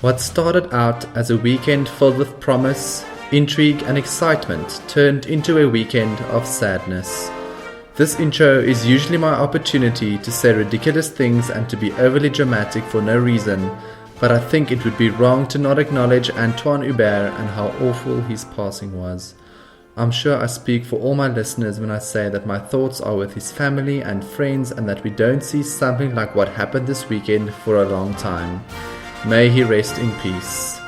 What started out as a weekend filled with promise, intrigue and excitement turned into a weekend of sadness. This intro is usually my opportunity to say ridiculous things and to be overly dramatic for no reason, but I think it would be wrong to not acknowledge Anthoine Hubert and how awful his passing was. I'm sure I speak for all my listeners when I say that my thoughts are with his family and friends and that we don't see something like what happened this weekend for a long time. May he rest in peace.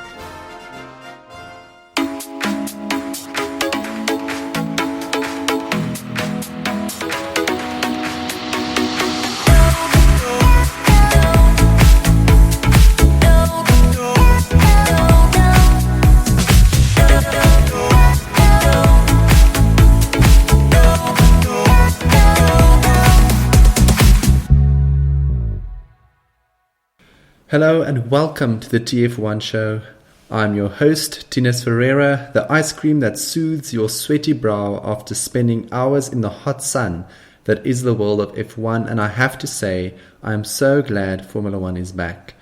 Hello and welcome to the TF1 Show. I'm your host, Tines Ferreira, the ice cream that soothes your sweaty brow after spending hours in the hot sun that is the world of F1, and I have to say, I am so glad Formula One is back.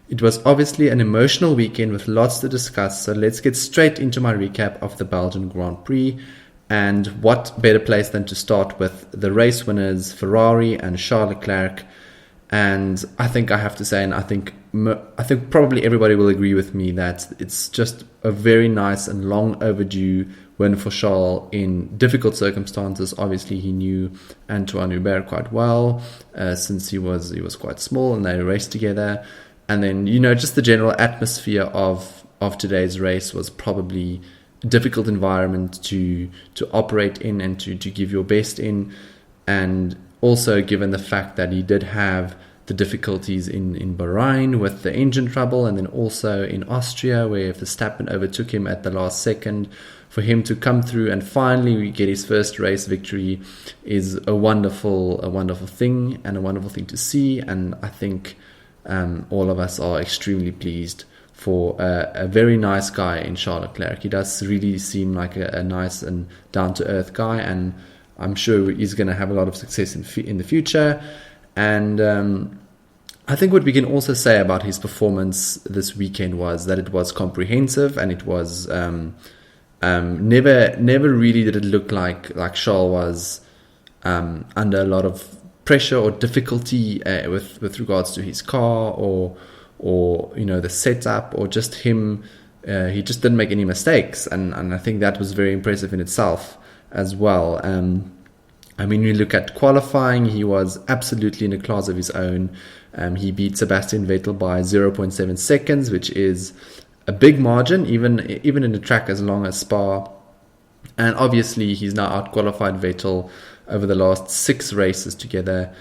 It was obviously an emotional weekend with lots to discuss, so let's get straight into my recap of the Belgian Grand Prix. And what better place than to start with the race winners, Ferrari and Charles Leclerc. And I think I have to say, and I think probably everybody will agree with me, that it's just a very nice and long overdue win for Charles in difficult circumstances. Obviously, he knew Anthoine Hubert quite well since he was quite small, and they raced together. And then, just the general atmosphere of today's race was probably a difficult environment to operate in and to give your best in. And also, given the fact that he did have the difficulties in Bahrain with the engine trouble, and then also in Austria where Verstappen overtook him at the last second, for him to come through and finally get his first race victory is a wonderful thing and a wonderful thing to see. And I think all of us are extremely pleased for a very nice guy in Charles Leclerc. He does really seem like a nice and down-to-earth guy, and I'm sure he's going to have a lot of success in the future. And I think what we can also say about his performance this weekend was that it was comprehensive, and it was never really did it look like Charles was under a lot of pressure or difficulty with regards to his car or the setup or just him. He just didn't make any mistakes, and I think that was very impressive in itself as well. You look at qualifying, he was absolutely in a class of his own. He beat Sebastian Vettel by 0.7 seconds, which is a big margin, even in a track as long as Spa. And obviously, he's now out-qualified Vettel over the last 6 races together.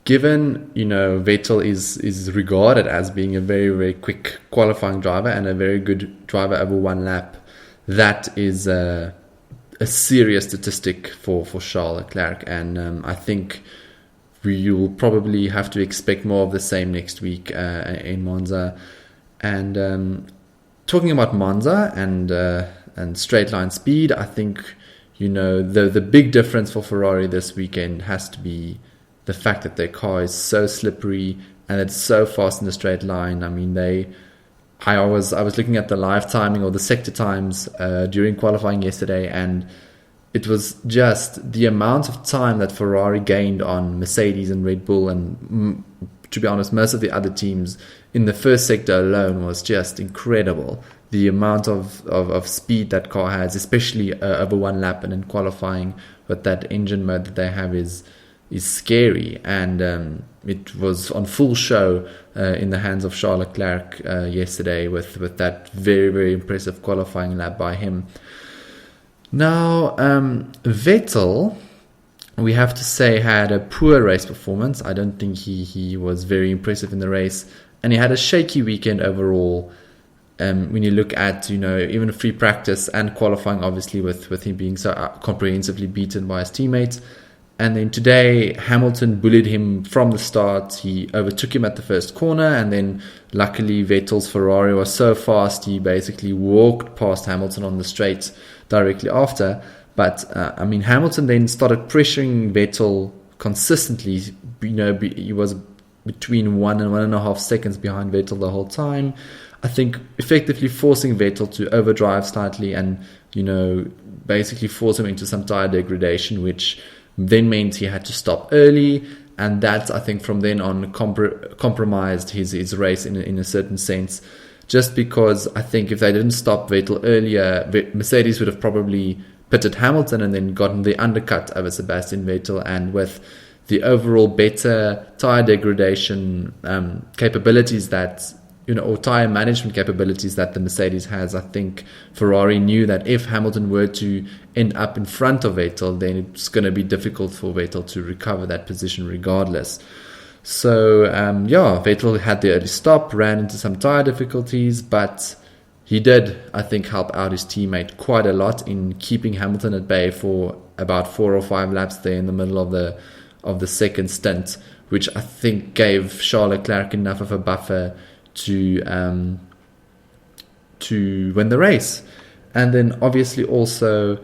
Given, Vettel is regarded as being a very, very quick qualifying driver and a very good driver over one lap, that is a serious statistic for Charles Leclerc, and I think we will probably have to expect more of the same next week in Monza. And talking about Monza and straight line speed, I think the big difference for Ferrari this weekend has to be the fact that their car is so slippery and it's so fast in the straight line. I was looking at the live timing or the sector times during qualifying yesterday, and it was just the amount of time that Ferrari gained on Mercedes and Red Bull, and to be honest, most of the other teams in the first sector alone was just incredible. The amount of speed that car has, especially over one lap and in qualifying with that engine mode that they have, is scary. And it was on full show in the hands of Charles Leclerc yesterday with that very, very impressive qualifying lap by him. Now, Vettel, we have to say, had a poor race performance. I don't think he was very impressive in the race, and he had a shaky weekend overall. When you look at, even free practice and qualifying, obviously with him being so comprehensively beaten by his teammates. And then today, Hamilton bullied him from the start. He overtook him at the first corner, and then luckily Vettel's Ferrari was so fast, he basically walked past Hamilton on the straight directly after. But Hamilton then started pressuring Vettel consistently. He was between 1 and 1.5 seconds behind Vettel the whole time. I think effectively forcing Vettel to overdrive slightly and, basically force him into some tire degradation, which then meant he had to stop early. And that, I think, from then on compromised his race in a certain sense. Just because I think if they didn't stop Vettel earlier, Mercedes would have probably pitted Hamilton and then gotten the undercut over Sebastian Vettel. And with the overall better tire degradation capabilities that, or tire management capabilities that the Mercedes has, I think Ferrari knew that if Hamilton were to end up in front of Vettel, then it's going to be difficult for Vettel to recover that position regardless. So, Vettel had the early stop, ran into some tire difficulties, but he did, I think, help out his teammate quite a lot in keeping Hamilton at bay for about 4 or 5 laps there in the middle of the second stint, which I think gave Charles Leclerc enough of a buffer to win the race. And then obviously also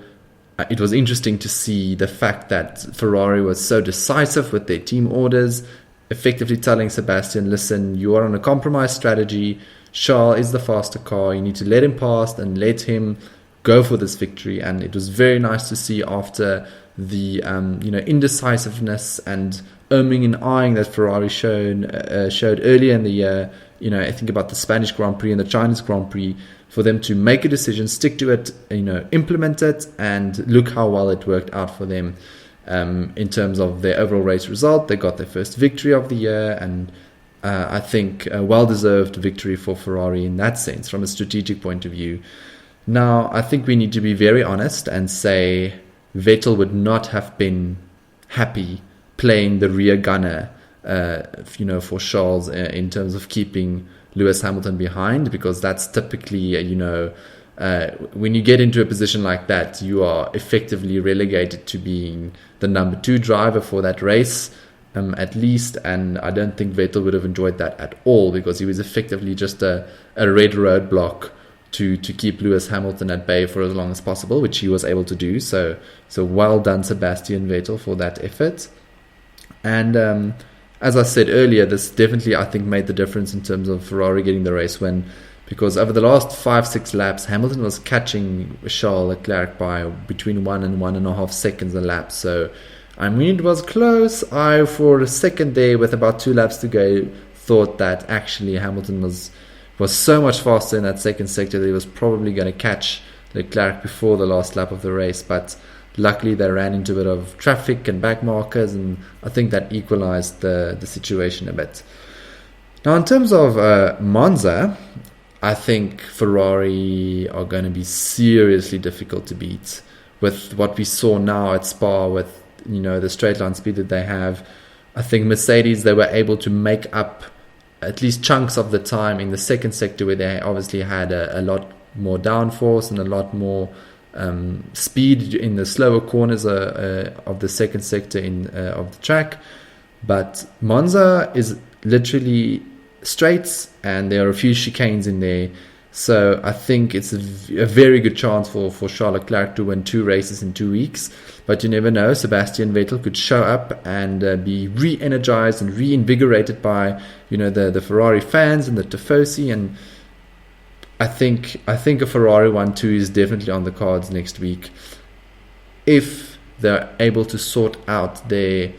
it was interesting to see the fact that Ferrari was so decisive with their team orders, effectively telling Sebastian, listen, you are on a compromise strategy. Charles is the faster car. You need to let him pass and let him go for this victory. And it was very nice to see after the indecisiveness and and ahhing that Ferrari showed earlier in the year. I think about the Spanish Grand Prix and the Chinese Grand Prix, for them to make a decision, stick to it, implement it, and look how well it worked out for them. In terms of their overall race result, they got their first victory of the year, and I think a well-deserved victory for Ferrari in that sense, from a strategic point of view. Now, I think we need to be very honest and say Vettel would not have been happy playing the rear gunner, for Charles in terms of keeping Lewis Hamilton behind, because that's typically, when you get into a position like that, you are effectively relegated to being the number 2 driver for that race, at least. And I don't think Vettel would have enjoyed that at all, because he was effectively just a red roadblock to keep Lewis Hamilton at bay for as long as possible, which he was able to do. So well done, Sebastian Vettel, for that effort. And as I said earlier, this definitely, I think, made the difference in terms of Ferrari getting the race win, because over the last 5-6 laps, Hamilton was catching Charles Leclerc by between 1 and 1.5 seconds a lap. So, it was close. I, for a second there, with about 2 laps to go, thought that actually Hamilton was so much faster in that second sector that he was probably going to catch Leclerc before the last lap of the race. But luckily, they ran into a bit of traffic and back markers, and I think that equalized the situation a bit. Now, in terms of Monza, I think Ferrari are going to be seriously difficult to beat with what we saw now at Spa, with the straight line speed that they have. I think Mercedes, they were able to make up at least chunks of the time in the second sector, where they obviously had a lot more downforce and a lot more speed in the slower corners of the second sector of the track. But Monza is literally straights, and there are a few chicanes in there. So I think it's a very good chance for Charles Leclerc to win 2 races in 2 weeks. But you never know. Sebastian Vettel could show up and be re-energized and reinvigorated by the Ferrari fans and the Tifosi. And I think a Ferrari 1-2 is definitely on the cards next week, if they're able to sort out their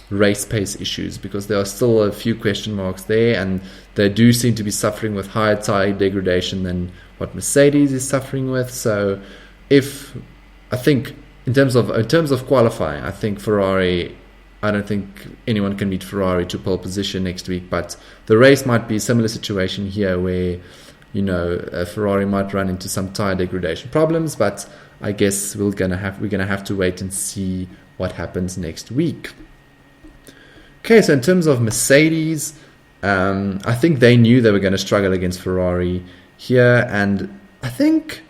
race pace issues, because there are still a few question marks there, and they do seem to be suffering with higher tire degradation than what Mercedes is suffering with. So, I think in terms of qualifying, I think Ferrari, I don't think anyone can beat Ferrari to pole position next week. But the race might be a similar situation here, where Ferrari might run into some tire degradation problems. But I guess we're gonna have to wait and see what happens next week. Okay, so in terms of Mercedes, I think they knew they were going to struggle against Ferrari here, and I think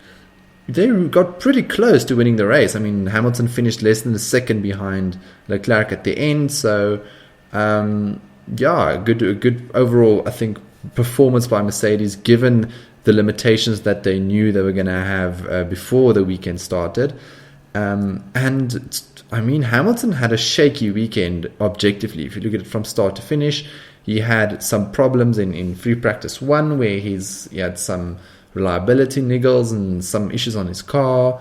they got pretty close to winning the race. Hamilton finished less than a second behind Leclerc at the end, so a good overall, I think, performance by Mercedes, given the limitations that they knew they were going to have before the weekend started. Hamilton had a shaky weekend objectively. If you look at it from start to finish, he had some problems in free practice 1 where he had some reliability niggles and some issues on his car.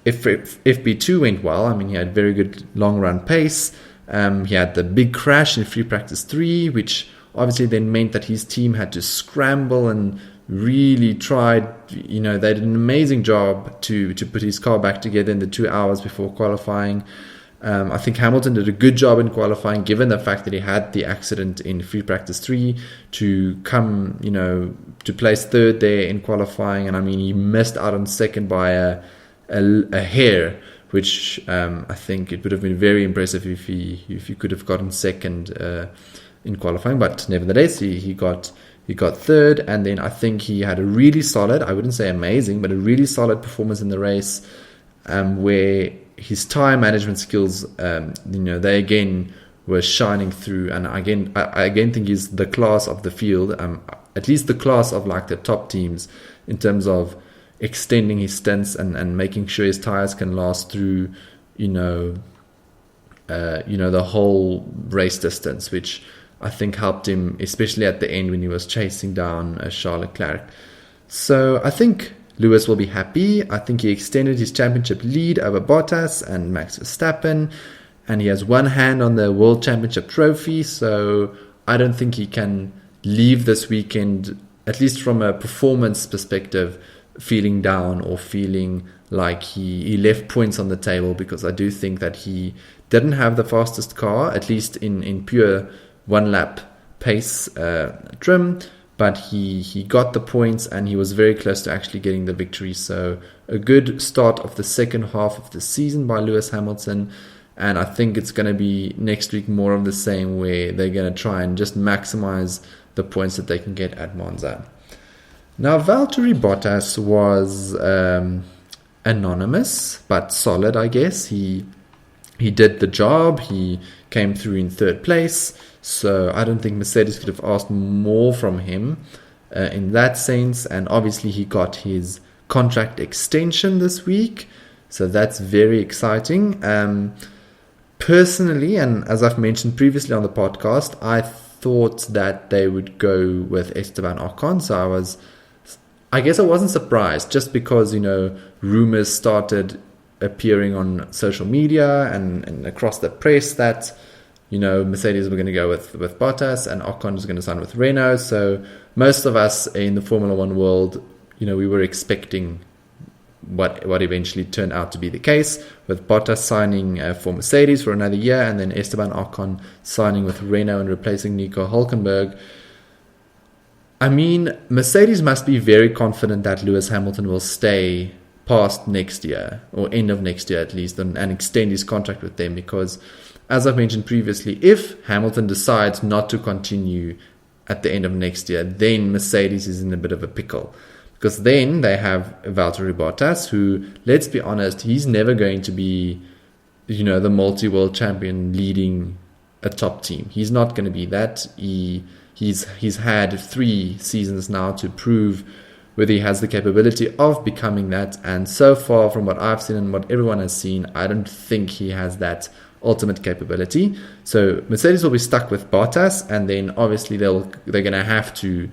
FP2 went well. I mean, he had very good long run pace. He had the big crash in free practice 3, which obviously then meant that his team had to scramble and really tried. They did an amazing job to put his car back together in the 2 hours before qualifying. I think Hamilton did a good job in qualifying, given the fact that he had the accident in free practice 3 to come, to place third there in qualifying. And I mean, he missed out on second by a hair, which I think it would have been very impressive if he could have gotten second in qualifying. But nevertheless, he got third. And then I think he had a really solid, I wouldn't say amazing, but a really solid performance in the race, where his tire management skills, they again were shining through. And I again think he's the class of the field, at least the class of like the top teams in terms of extending his stints and making sure his tires can last through, the whole race distance, which I think helped him, especially at the end when he was chasing down Charles Leclerc. So I think Lewis will be happy. I think he extended his championship lead over Bottas and Max Verstappen, and he has one hand on the World Championship trophy. So I don't think he can leave this weekend, at least from a performance perspective, feeling down or feeling like he left points on the table, because I do think that he didn't have the fastest car, at least in pure one lap pace trim. But he got the points and he was very close to actually getting the victory. So a good start of the second half of the season by Lewis Hamilton. And I think it's going to be next week more of the same, where they're going to try and just maximize the points that they can get at Monza. Now, Valtteri Bottas was anonymous but solid, I guess. He did the job. He came through in third place. So I don't think Mercedes could have asked more from him in that sense. And obviously he got his contract extension this week. So that's very exciting. Personally, and as I've mentioned previously on the podcast, I thought that they would go with Esteban Ocon. So I guess I wasn't surprised, just because, rumors started appearing on social media and across the press that, Mercedes were going to go with Bottas and Ocon was going to sign with Renault. So most of us in the Formula One world, we were expecting what eventually turned out to be the case, with Bottas signing for Mercedes for another year, and then Esteban Ocon signing with Renault and replacing Nico Hülkenberg. I mean, Mercedes must be very confident that Lewis Hamilton will stay past next year, or end of next year at least, and extend his contract with them, because as I've mentioned previously, if Hamilton decides not to continue at the end of next year, then Mercedes is in a bit of a pickle. Because then they have Valtteri Bottas, who, let's be honest, he's never going to be, the multi-world champion leading a top team. He's not going to be that. He's had 3 seasons now to prove whether he has the capability of becoming that. And so far, from what I've seen and what everyone has seen, I don't think he has that ultimate capability. So Mercedes will be stuck with Bottas, and then obviously they're going to have to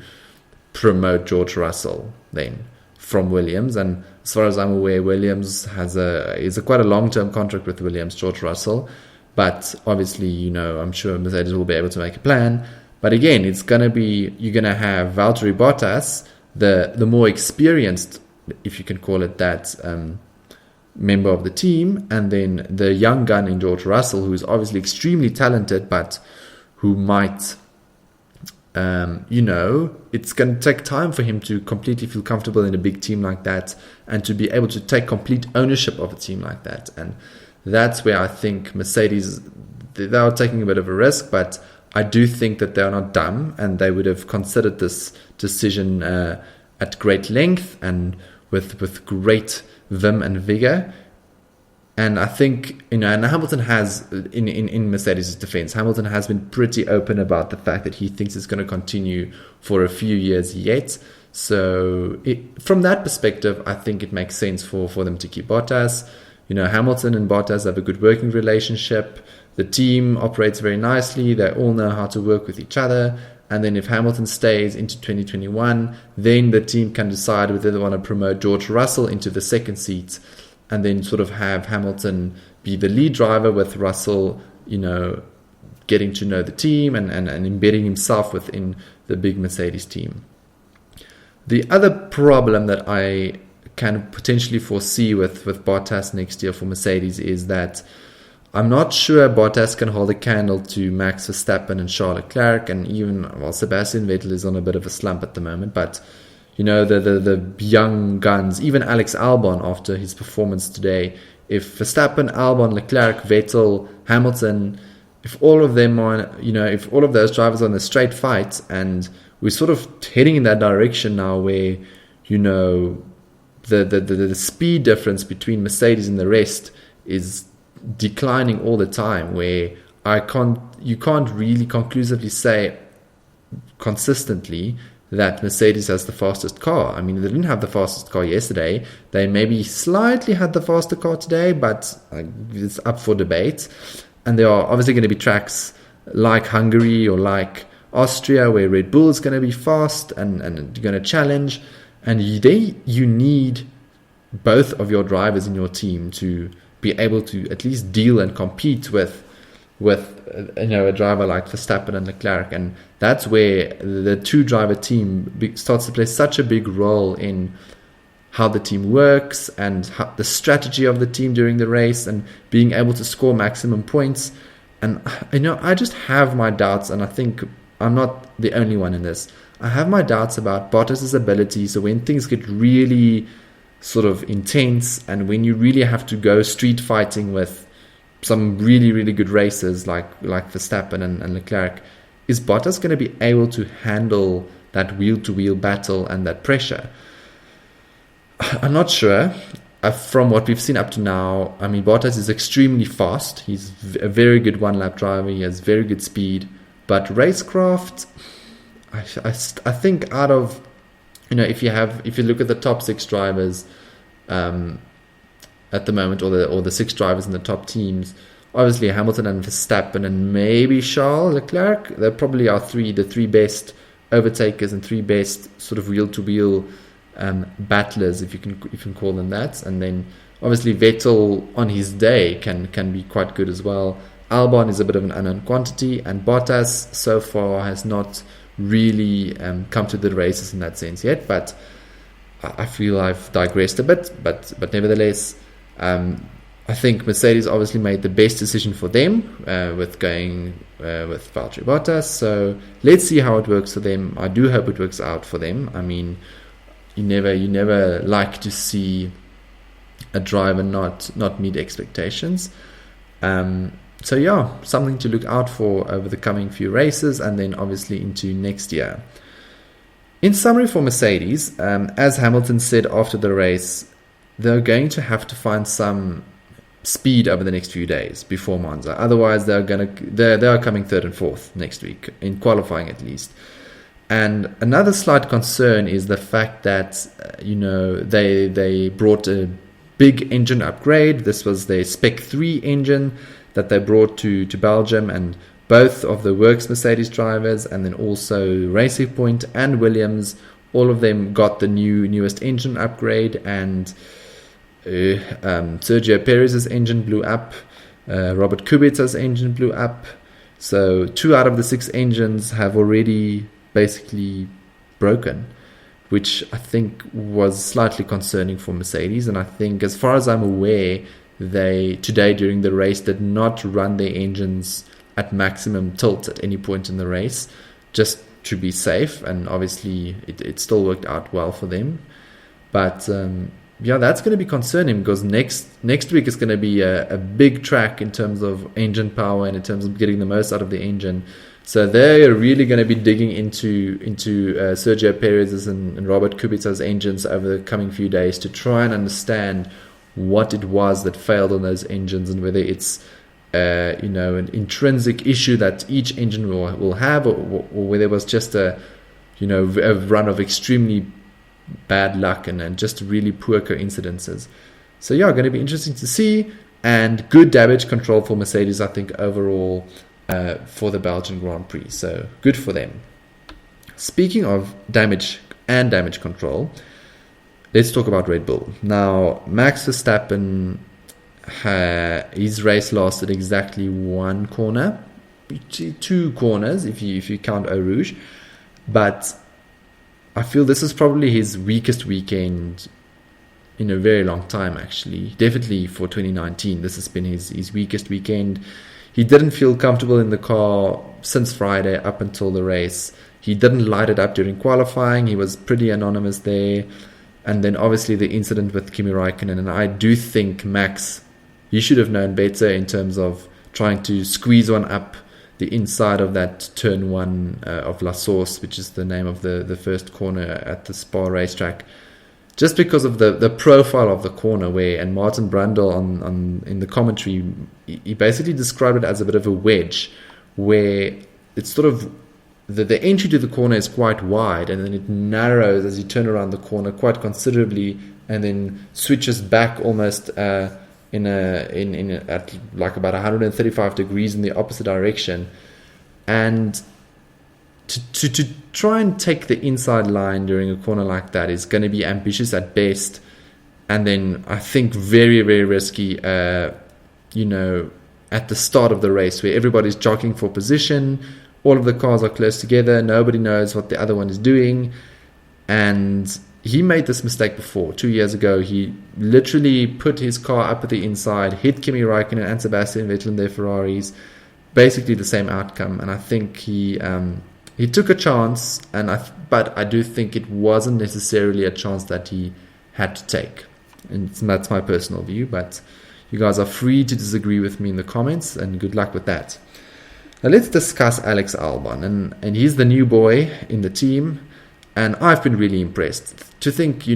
promote George Russell then from Williams. And as far as I'm aware, Williams is quite a long-term contract with Williams, George Russell. But obviously, I'm sure Mercedes will be able to make a plan. But again, you're going to have Valtteri Bottas, the more experienced, if you can call it that, member of the team, and then the young gun in George Russell, who is obviously extremely talented, but who might, it's going to take time for him to completely feel comfortable in a big team like that, and to be able to take complete ownership of a team like that. And that's where I think Mercedes, they are taking a bit of a risk, but I do think that they are not dumb, and they would have considered this decision at great length and with great vim and vigor. And I think, and Hamilton has, in Mercedes' defense, Hamilton has been pretty open about the fact that he thinks it's going to continue for a few years yet. So from that perspective, I think it makes sense for them to keep Bottas. Hamilton and Bottas have a good working relationship. the team operates very nicely. They all know how to work with each other. And then if Hamilton stays into 2021, then the team can decide whether they want to promote George Russell into the second seat and then sort of have Hamilton be the lead driver with Russell, getting to know the team and embedding himself within the big Mercedes team. The other problem that I can potentially foresee with Bottas next year for Mercedes is that I'm not sure Bottas can hold a candle to Max Verstappen and Charles Leclerc, and even, Sebastian Vettel is on a bit of a slump at the moment, but the young guns, even Alex Albon after his performance today, if Verstappen, Albon, Leclerc, Vettel, Hamilton, if all of them are, if all of those drivers are in a straight fight, and we're sort of heading in that direction now where, the speed difference between Mercedes and the rest is declining all the time, where you can't really conclusively say consistently that Mercedes has the fastest car. I mean, they didn't have the fastest car yesterday. They maybe slightly had the faster car today, but it's up for debate. And there are obviously going to be tracks like Hungary or like Austria where Red Bull is going to be fast and going to challenge. And you need both of your drivers in your team to be able to at least deal and compete with a driver like Verstappen and Leclerc. And that's where the two-driver team starts to play such a big role in how the team works and the strategy of the team during the race and being able to score maximum points. And I just have my doubts, and I think I'm not the only one in this. I have my doubts about Bottas' ability. So when things get really sort of intense and when you really have to go street fighting with some really, really good racers like Verstappen and Leclerc, is Bottas going to be able to handle that wheel-to-wheel battle and that pressure? I'm not sure. From what we've seen up to now, I mean, Bottas is extremely fast. He's a very good one-lap driver. He has very good speed. But racecraft, I think out of, if you look at the top six drivers at the moment, or the six drivers in the top teams, obviously Hamilton and Verstappen and maybe Charles Leclerc, they probably are the three best overtakers and three best sort of wheel-to-wheel battlers, if you can call them that. And then obviously Vettel on his day can be quite good as well. Albon is a bit of an unknown quantity, and Bottas so far has not really come to the races in that sense yet. But I feel I've digressed a bit. But nevertheless, I think Mercedes obviously made the best decision for them with going with Valtteri Bottas. So let's see how it works for them. I do hope it works out for them. I mean, you never like to see a driver not meet expectations. So yeah, something to look out for over the coming few races, and then obviously into next year. In summary for Mercedes, as Hamilton said after the race, they're going to have to find some speed over the next few days before Monza. Otherwise, they are coming third and fourth next week, in qualifying at least. And another slight concern is the fact that they brought a big engine upgrade. This was their Spec 3 engine that they brought to Belgium, and both of the Works Mercedes drivers, and then also Racing Point and Williams, all of them got the newest engine upgrade. And Sergio Perez's engine blew up, Robert Kubica's engine blew up. So 2 out of the 6 engines have already basically broken, which I think was slightly concerning for Mercedes. And I think, as far as I'm aware, they today during the race did not run their engines at maximum tilt at any point in the race, just to be safe. And obviously it still worked out well for them. But that's going to be concerning, because next week is going to be a big track in terms of engine power and in terms of getting the most out of the engine. So they're really going to be digging into Sergio Perez's and Robert Kubica's engines over the coming few days to try and understand what it was that failed on those engines, and whether it's an intrinsic issue that each engine will have, or whether it was just a run of extremely bad luck and just really poor coincidences. So going to be interesting to see. and good damage control for Mercedes, I think, overall for the Belgian Grand Prix. So good for them. Speaking of damage and damage control, let's talk about Red Bull. Now, Max Verstappen, his race lasted exactly one corner, two corners if you count Eau Rouge, but I feel this is probably his weakest weekend in a very long time, actually. Definitely for 2019, this has been his weakest weekend. He didn't feel comfortable in the car since Friday up until the race. He didn't light it up during qualifying. He was pretty anonymous there. And then obviously the incident with Kimi Räikkönen. And I do think Max, he should have known better in terms of trying to squeeze one up the inside of that turn one of La Source, which is the name of the first corner at the Spa racetrack. Just because of the profile of the corner, and Martin Brundle in the commentary, he basically described it as a bit of a wedge, where it's sort of the entry to the corner is quite wide, and then it narrows as you turn around the corner quite considerably, and then switches back almost at like about 135 degrees in the opposite direction, and to try and take the inside line during a corner like that is going to be ambitious at best, and then I think very, very risky, at the start of the race where everybody's jockeying for position, all of the cars are close together, nobody knows what the other one is doing, and he made this mistake before. 2 years ago, he literally put his car up at the inside, hit Kimi Räikkönen and Sebastian Vettel in their Ferraris, basically the same outcome, and I think he took a chance, but I do think it wasn't necessarily a chance that he had to take. And that's my personal view, but you guys are free to disagree with me in the comments, and good luck with that. Now let's discuss Alex Albon, and he's the new boy in the team, and I've been really impressed. To think,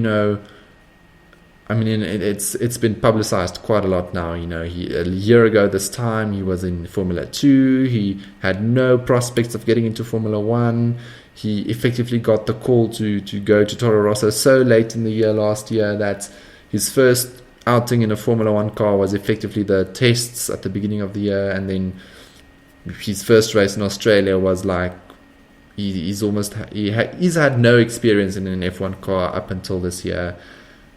it's been publicized quite a lot now. A year ago this time, he was in Formula 2. He had no prospects of getting into Formula 1. He effectively got the call to go to Toro Rosso so late in the year last year that his first outing in a Formula 1 car was effectively the tests at the beginning of the year, and then his first race in Australia was like he's had no experience in an F1 car up until this year.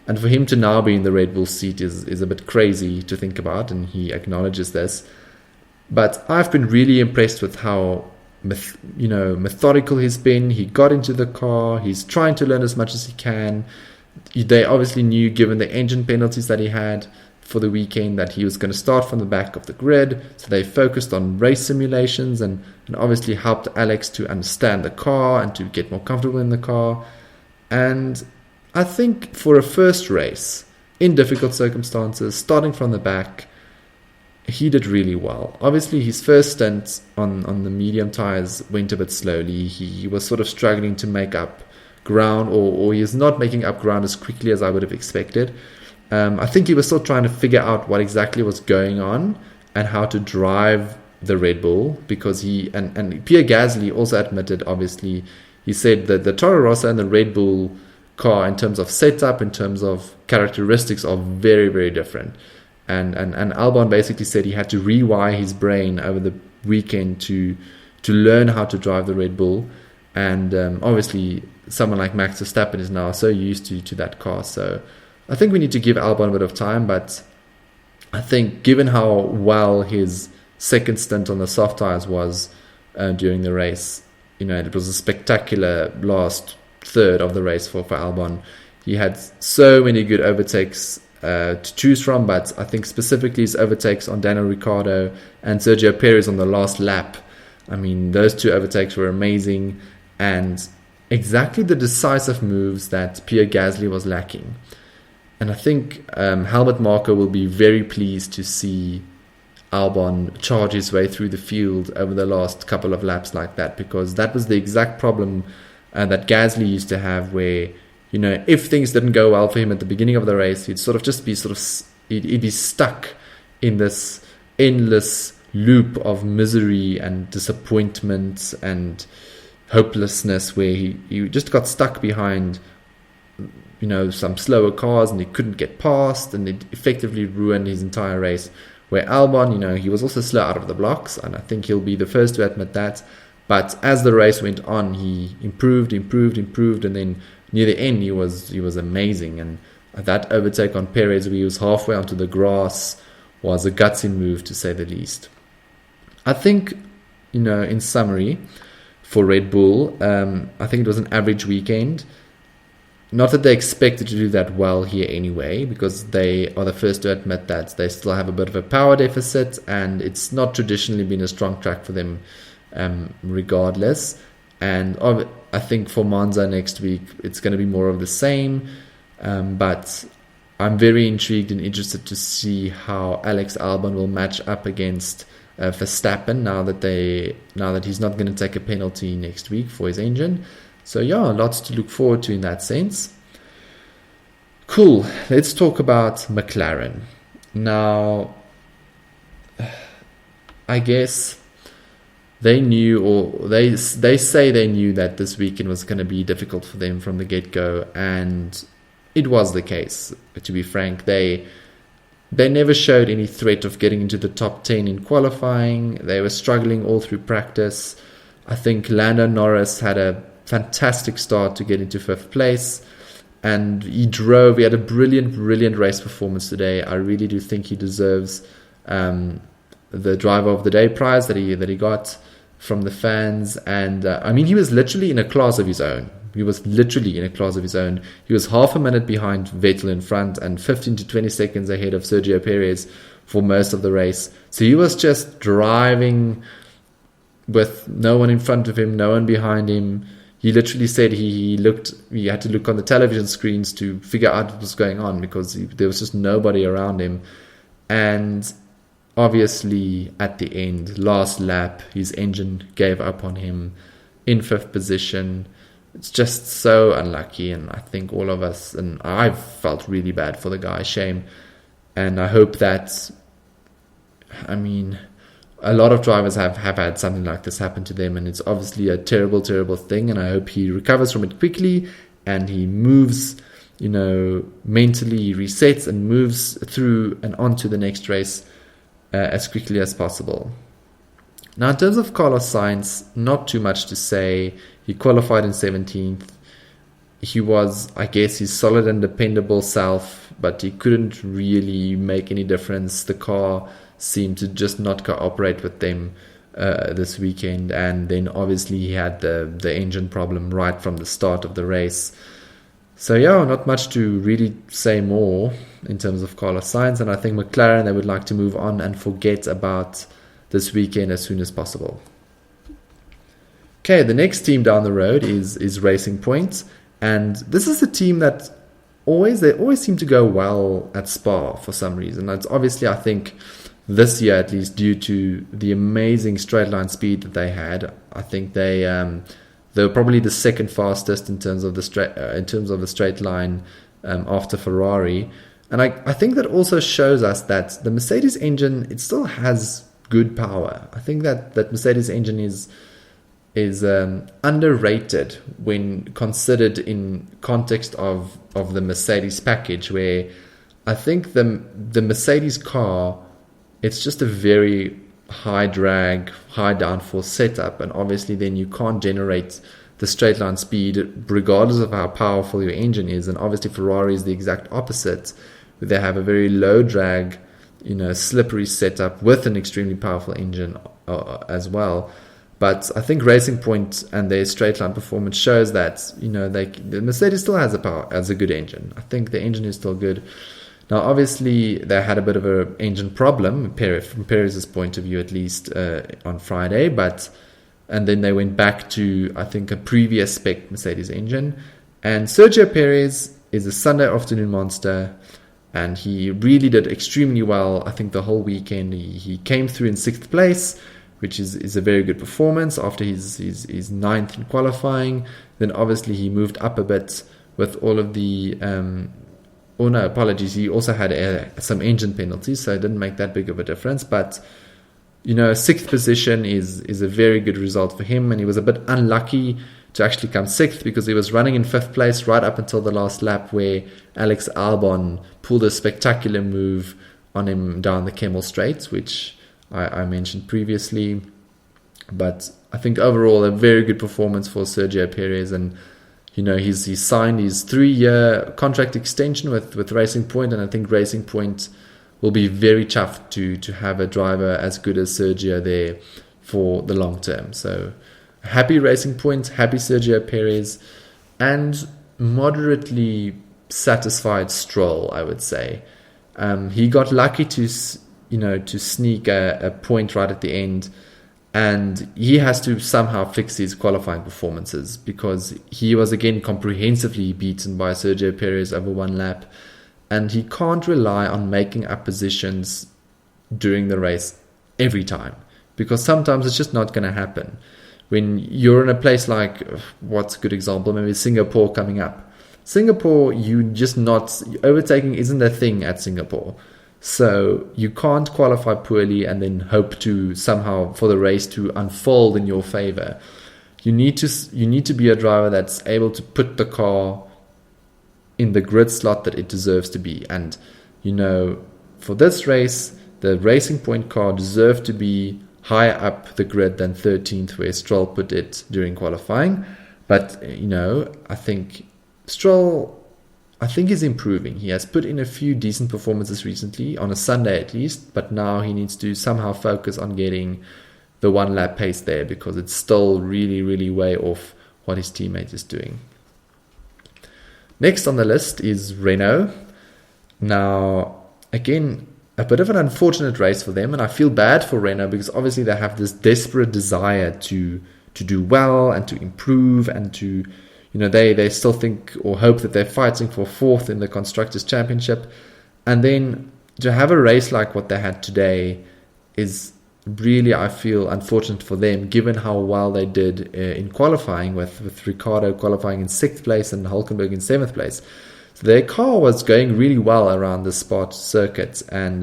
And for him to now be in the Red Bull seat is a bit crazy to think about, and he acknowledges this. But I've been really impressed with how methodical he's been. He got into the car. He's trying to learn as much as he can. They obviously knew, given the engine penalties that he had for the weekend, that he was going to start from the back of the grid. So they focused on race simulations and obviously helped Alex to understand the car and to get more comfortable in the car. And I think for a first race, in difficult circumstances, starting from the back, he did really well. Obviously, his first stint on the medium tyres went a bit slowly. He was sort of struggling to make up ground, or he is not making up ground as quickly as I would have expected. I think he was still trying to figure out what exactly was going on and how to drive the Red Bull, because and Pierre Gasly also admitted, obviously, he said that the Toro Rosso and the Red Bull car, in terms of setup, in terms of characteristics, are very, very different. And Albon basically said he had to rewire his brain over the weekend to learn how to drive the Red Bull. And obviously, someone like Max Verstappen is now so used to that car. So I think we need to give Albon a bit of time. But I think given how well his second stint on the soft tyres was during the race, it was a spectacular last third of the race for Albon. He had so many good overtakes to choose from, but I think specifically his overtakes on Daniel Ricciardo and Sergio Perez on the last lap. I mean, those two overtakes were amazing, and exactly the decisive moves that Pierre Gasly was lacking. And I think Helmut Marko will be very pleased to see Albon charge his way through the field over the last couple of laps like that, because that was the exact problem that Gasly used to have, where if things didn't go well for him at the beginning of the race, he'd be stuck in this endless loop of misery and disappointment and hopelessness, where he just got stuck behind some slower cars, and he couldn't get past, and it effectively ruined his entire race. Where Albon, he was also slow out of the blocks, and I think he'll be the first to admit that. But as the race went on, he improved, and then near the end, he was amazing. And that overtake on Perez, where he was halfway onto the grass, was a gutsy move, to say the least. I think, in summary, for Red Bull, I think it was an average weekend. Not that they expected to do that well here anyway, because they are the first to admit that they still have a bit of a power deficit, and it's not traditionally been a strong track for them regardless. And I think for Monza next week, it's going to be more of the same. But I'm very intrigued and interested to see how Alex Albon will match up against Verstappen now that he's not going to take a penalty next week for his engine. So yeah, lots to look forward to in that sense. Cool. Let's talk about McLaren. Now, I guess they knew, or they say they knew, that this weekend was going to be difficult for them from the get-go, and it was the case. To be frank, they never showed any threat of getting into the top 10 in qualifying. They were struggling all through practice. I think Lando Norris had a fantastic start to get into 5th place, and he had a brilliant race performance today. I really do think he deserves the Driver of the Day prize that he got from the fans. And he was literally in a class of his own. He was half a minute behind Vettel in front and 15 to 20 seconds ahead of Sergio Perez for most of the race. So he was just driving with no one in front of him, no one behind him. He literally said he had to look on the television screens to figure out what was going on, because there was just nobody around him. And obviously at the end, last lap, his engine gave up on him in 5th position. It's just so unlucky, and I think all of us, and I felt really bad for the guy, shame. And I hope that, a lot of drivers have had something like this happen to them, and it's obviously a terrible thing, and I hope he recovers from it quickly and he moves, mentally resets and moves through and on to the next race as quickly as possible. Now, in terms of Carlos Sainz, not too much to say. He qualified in 17th. He was, I guess, his solid and dependable self, but he couldn't really make any difference. The car seemed to just not cooperate with them this weekend, and then obviously he had the engine problem right from the start of the race. So yeah, not much to really say more in terms of Carlos Sainz, and I think McLaren, they would like to move on and forget about this weekend as soon as possible. Okay, the next team down the road is Racing Point, and this is a team that they always seem to go well at Spa for some reason. That's obviously, I think, this year at least, due to the amazing straight line speed that they had. I think they were probably the second fastest in terms of the straight line after Ferrari, and I think that also shows us that the Mercedes engine, it still has good power. I think that Mercedes engine is underrated when considered in context of the Mercedes package, where I think the Mercedes car, it's just a very high drag, high downforce setup, and obviously then you can't generate the straight line speed regardless of how powerful your engine is. And obviously Ferrari is the exact opposite, where they have a very low drag, slippery setup with an extremely powerful engine as well. But I think Racing Point and their straight line performance shows that the Mercedes still has a good engine. I think the engine is still good. Now, obviously, they had a bit of an engine problem, from Perez's point of view, at least on Friday. And then they went back to, I think, a previous spec Mercedes engine. And Sergio Perez is a Sunday afternoon monster, and he really did extremely well. I think the whole weekend he came through in 6th place, which is a very good performance after his 9th in qualifying. Then obviously he moved up a bit with all of the apologies, he also had some engine penalties, so it didn't make that big of a difference. But 6th position is a very good result for him, and he was a bit unlucky to actually come sixth, because he was running in fifth place right up until the last lap, where Alex Albon pulled a spectacular move on him down the Kemmel Straight, which I mentioned previously. But I think overall a very good performance for Sergio Perez, and he's signed his 3-year contract extension with Racing Point, and I think Racing Point will be very chuffed to have a driver as good as Sergio there for the long term. So happy Racing Point, happy Sergio Perez, and moderately satisfied Stroll, I would say. He got lucky to sneak a point right at the end, and he has to somehow fix his qualifying performances, because he was again comprehensively beaten by Sergio Perez over one lap, and he can't rely on making up positions during the race every time, because sometimes it's just not going to happen. When you're in a place like, what's a good example, maybe Singapore coming up. Singapore, overtaking isn't a thing at Singapore. So you can't qualify poorly and then hope to somehow for the race to unfold in your favor. You need to be a driver that's able to put the car in the grid slot that it deserves to be. And for this race, the Racing Point car deserved to be higher up the grid than 13th, where Stroll put it during qualifying. But I think Stroll, is improving. He has put in a few decent performances recently, on a Sunday at least, but now he needs to somehow focus on getting the one lap pace there, because it's still really, really way off what his teammate is doing. Next on the list is Renault. Now, again, a bit of an unfortunate race for them, and I feel bad for Renault, because obviously they have this desperate desire to do well and to improve, and to they still think or hope that they're fighting for fourth in the Constructors' Championship. And then to have a race like what they had today is really, I feel, unfortunate for them, given how well they did in qualifying, with Ricciardo qualifying in 6th place and Hülkenberg in 7th place. So their car was going really well around the Spa circuit. And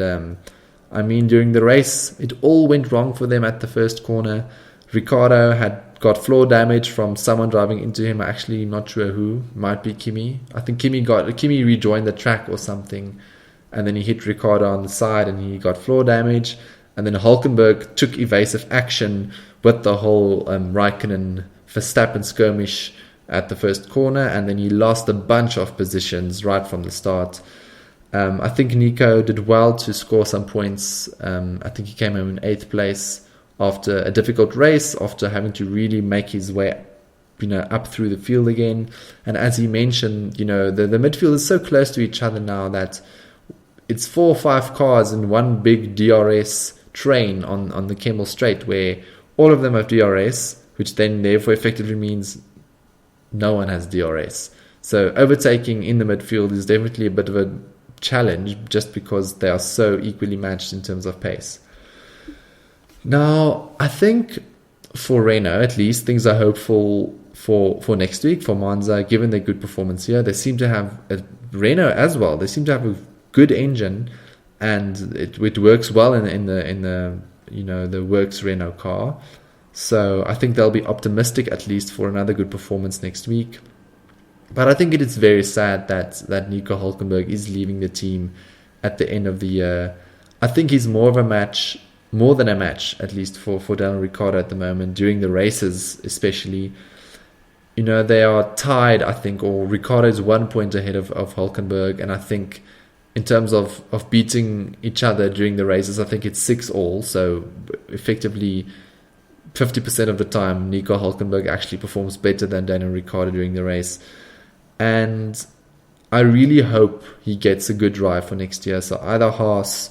during the race, it all went wrong for them at the first corner. Ricciardo had got floor damage from someone driving into him. Actually, not sure who. Might be Kimi. I think Kimi rejoined the track or something, and then he hit Ricciardo on the side and he got floor damage. And then Hülkenberg took evasive action with the whole Raikkonen Verstappen skirmish at the first corner, and then he lost a bunch of positions right from the start. I think Nico did well to score some points. I think he came home in 8th place after a difficult race, after having to really make his way up through the field again. And as he mentioned, the midfield is so close to each other now that it's 4 or 5 cars in one big DRS train on the Kemmel Straight, where all of them have DRS, which then therefore effectively means no one has DRS. So overtaking in the midfield is definitely a bit of a challenge, just because they are so equally matched in terms of pace. Now, I think for Renault, at least, things are hopeful for next week, for Monza, given their good performance here. They seem to have, Renault as well, they seem to have a good engine, and it works well in the works Renault car. So I think they'll be optimistic, at least, for another good performance next week. But I think it is very sad that Nico Hülkenberg is leaving the team at the end of the year. I think he's more than a match, at least for Daniel Ricciardo at the moment, during the races especially. They are tied, I think, or Ricciardo is 1 point ahead of Hülkenberg, and I think in terms of beating each other during the races, I think it's 6-all, so effectively 50% of the time Nico Hülkenberg actually performs better than Daniel Ricciardo during the race. And I really hope he gets a good drive for next year, so either Haas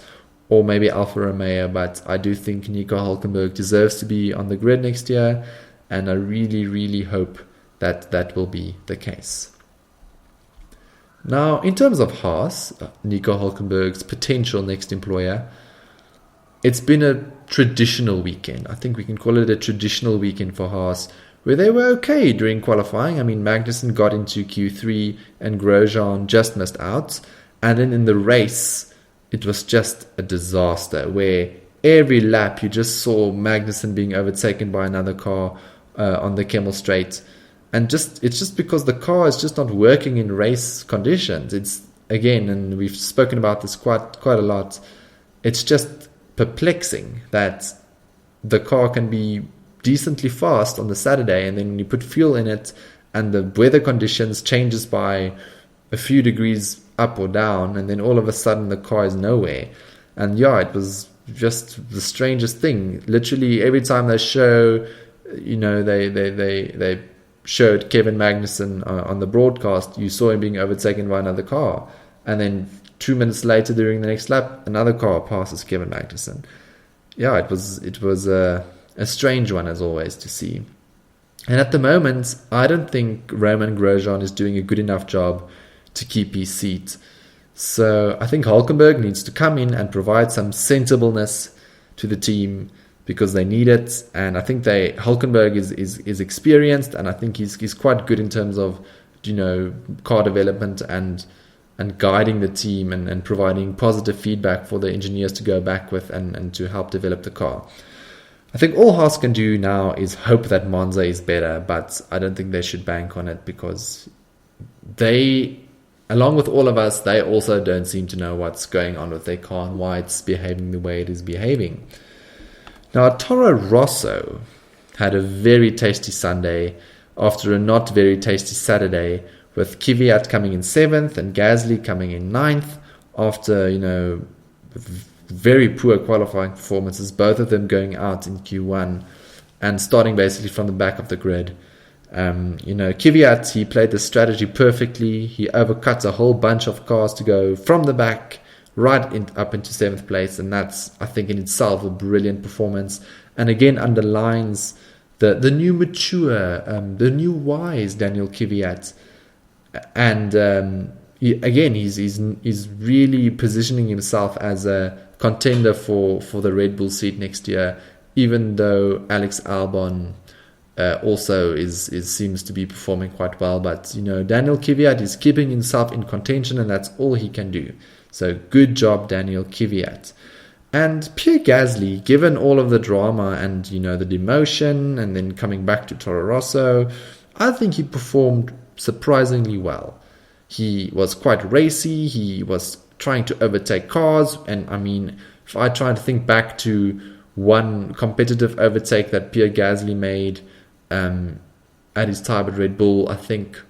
or maybe Alfa Romeo, but I do think Nico Hülkenberg deserves to be on the grid next year, and I really, really hope that will be the case. Now, in terms of Haas, Nico Hülkenberg's potential next employer, it's been a traditional weekend. I think we can call it a traditional weekend for Haas, where they were okay during qualifying. Magnussen got into Q3 and Grosjean just missed out, and then in the race, it was just a disaster, where every lap you just saw Magnussen being overtaken by another car on the Kemmel Straight. And it's just because the car is just not working in race conditions. It's, again, and we've spoken about this quite a lot, it's just perplexing that the car can be decently fast on the Saturday, and then when you put fuel in it and the weather conditions changes by a few degrees up or down, and then all of a sudden the car is nowhere. And yeah, it was just the strangest thing. Literally every time they show, they showed Kevin Magnussen on the broadcast, you saw him being overtaken by another car, and then 2 minutes later during the next lap another car passes Kevin Magnussen. Yeah, it was a strange one, as always, to see. And at the moment, I don't think Romain Grosjean is doing a good enough job to keep his seat. So I think Hulkenberg needs to come in and provide some sensibleness to the team, because they need it. And I think Hulkenberg is experienced, and I think he's quite good in terms of, car development and guiding the team and providing positive feedback for the engineers to go back with and to help develop the car. I think all Haas can do now is hope that Monza is better, but I don't think they should bank on it, because they, along with all of us, they also don't seem to know what's going on with their car and why it's behaving the way it is behaving. Now, Toro Rosso had a very tasty Sunday after a not very tasty Saturday, with Kvyat coming in 7th and Gasly coming in 9th after, very poor qualifying performances, both of them going out in Q1 and starting basically from the back of the grid. Kvyat, he played the strategy perfectly. He overcuts a whole bunch of cars to go from the back up into 7th place, and that's, I think, in itself a brilliant performance, and again underlines the new mature, the new wise Daniel Kvyat. And he's really positioning himself as a contender for the Red Bull seat next year, even though Alex Albon also seems to be performing quite well. But Daniel Kvyat is keeping himself in contention, and that's all he can do. So good job, Daniel Kvyat. And Pierre Gasly, given all of the drama and the demotion and then coming back to Toro Rosso, I think he performed surprisingly well. He was quite racy. He was trying to overtake cars, and I mean, if I try to think back to one competitive overtake that Pierre Gasly made at his time at Red Bull, I think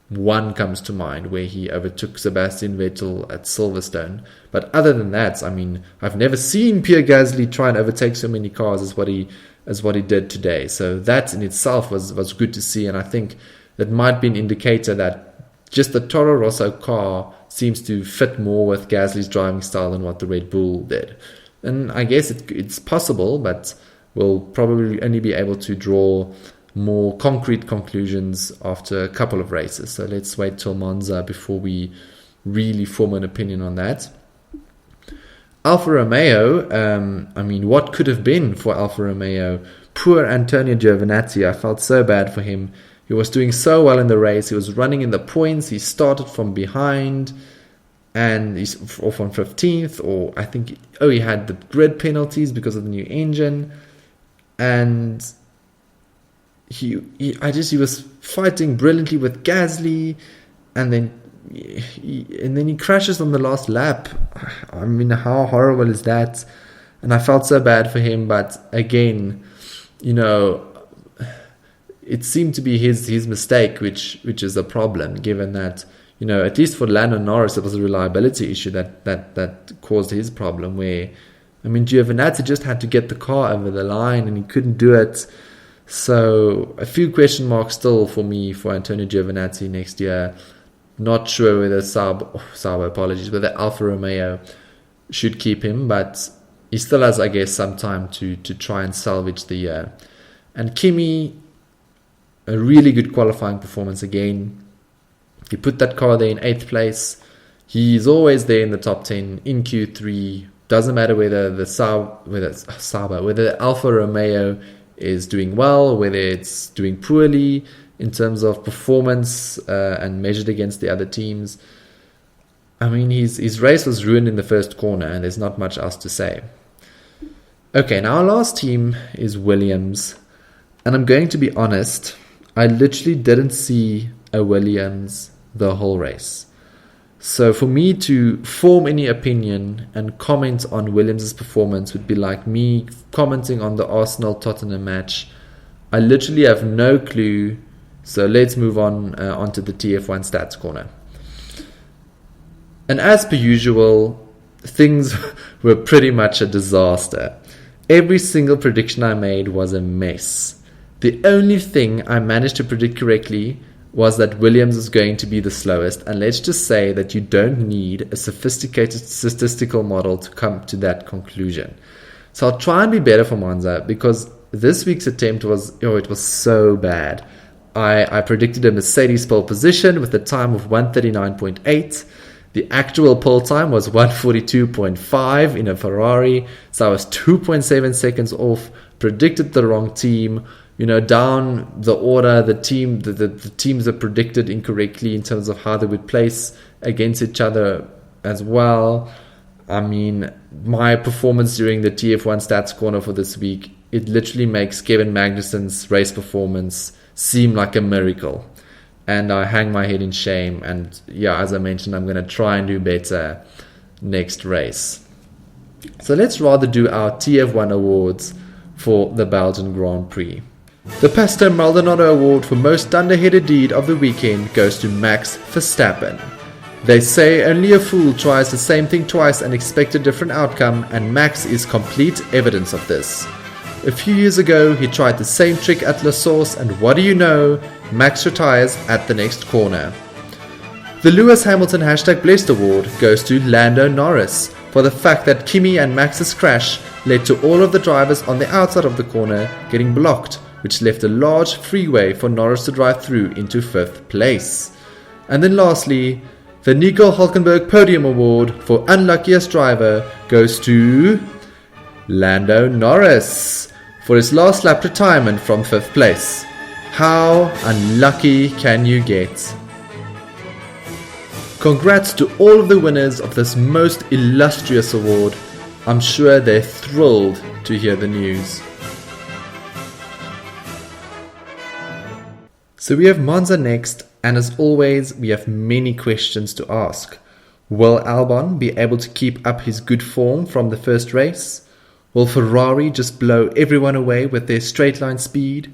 one comes to mind where he overtook Sebastian Vettel at Silverstone. But other than that, I mean, I've never seen Pierre Gasly try and overtake so many cars as what he did today. So that in itself was good to see, and I think that might be an indicator that just the Toro Rosso car seems to fit more with Gasly's driving style than what the Red Bull did. And I guess it's possible, but we'll probably only be able to draw more concrete conclusions after a couple of races. So let's wait till Monza before we really form an opinion on that. Alfa Romeo, what could have been for Alfa Romeo? Poor Antonio Giovinazzi, I felt so bad for him. He was doing so well in the race. He was running in the points. He started from behind, and he's off on 15th, or I think, he had the grid penalties because of the new engine. And he was fighting brilliantly with Gasly, and then he crashes on the last lap. I mean, how horrible is that? And I felt so bad for him, but again, it seemed to be his mistake, which is a problem, given that, at least for Lando Norris, it was a reliability issue that caused his problem, where, I mean, Giovinazzi just had to get the car over the line, and he couldn't do it. So a few question marks still for me for Antonio Giovinazzi next year. Not sure whether whether Alfa Romeo should keep him, but he still has, I guess, some time to try and salvage the year. And Kimi, a really good qualifying performance again. He put that car there in 8th place. He's always there in the top 10 in Q3. Doesn't matter whether the Alfa Romeo is doing well, whether it's doing poorly in terms of performance and measured against the other teams. I mean, his race was ruined in the first corner, and there's not much else to say. Okay, now our last team is Williams. And I'm going to be honest, I literally didn't see a Williams the whole race. So for me to form any opinion and comment on Williams' performance would be like me commenting on the Arsenal-Tottenham match. I literally have no clue. So let's move on onto the TF1 Stats Corner. And as per usual, things were pretty much a disaster. Every single prediction I made was a mess. The only thing I managed to predict correctly was that Williams is going to be the slowest, and let's just say that you don't need a sophisticated statistical model to come to that conclusion. So I'll try and be better for Monza, because this week's attempt was, it was so bad. I predicted a Mercedes pole position with a time of 139.8. The actual pole time was 142.5 in a Ferrari, so I was 2.7 seconds off, predicted the wrong team. Down the order, the teams are predicted incorrectly in terms of how they would place against each other as well. I mean, my performance during the TF1 Stats Corner for this week, it literally makes Kevin Magnussen's race performance seem like a miracle. And I hang my head in shame. And yeah, as I mentioned, I'm going to try and do better next race. So let's rather do our TF1 awards for the Belgian Grand Prix. The Pastor Maldonado Award for Most Dunderheaded Deed of the Weekend goes to Max Verstappen. They say only a fool tries the same thing twice and expects a different outcome, and Max is complete evidence of this. A few years ago, he tried the same trick at La Source, and what do you know? Max retires at the next corner. The Lewis Hamilton #Blessed Award goes to Lando Norris for the fact that Kimi and Max's crash led to all of the drivers on the outside of the corner getting blocked, which left a large freeway for Norris to drive through into 5th place. And then lastly, the Nico Hulkenberg Podium Award for Unluckiest Driver goes to Lando Norris for his last lap retirement from 5th place. How unlucky can you get? Congrats to all of the winners of this most illustrious award. I'm sure they're thrilled to hear the news. So we have Monza next, and as always, we have many questions to ask. Will Albon be able to keep up his good form from the first race? Will Ferrari just blow everyone away with their straight line speed?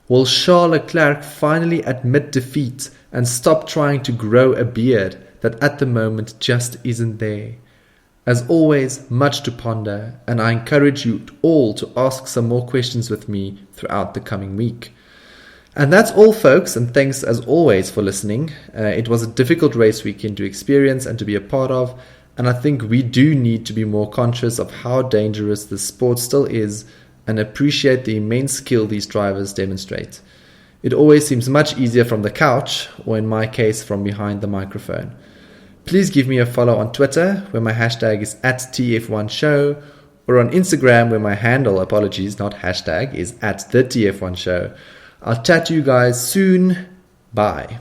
Will Charles Leclerc finally admit defeat and stop trying to grow a beard that at the moment just isn't there? As always, much to ponder, and I encourage you all to ask some more questions with me throughout the coming week. And that's all, folks, and thanks as always for listening. It was a difficult race weekend to experience and to be a part of, and I think we do need to be more conscious of how dangerous this sport still is and appreciate the immense skill these drivers demonstrate. It always seems much easier from the couch, or in my case, from behind the microphone. Please give me a follow on Twitter, where my hashtag is @TF1Show, or on Instagram, where my handle, apologies, not hashtag, is @TheTF1Show. I'll chat to you guys soon. Bye.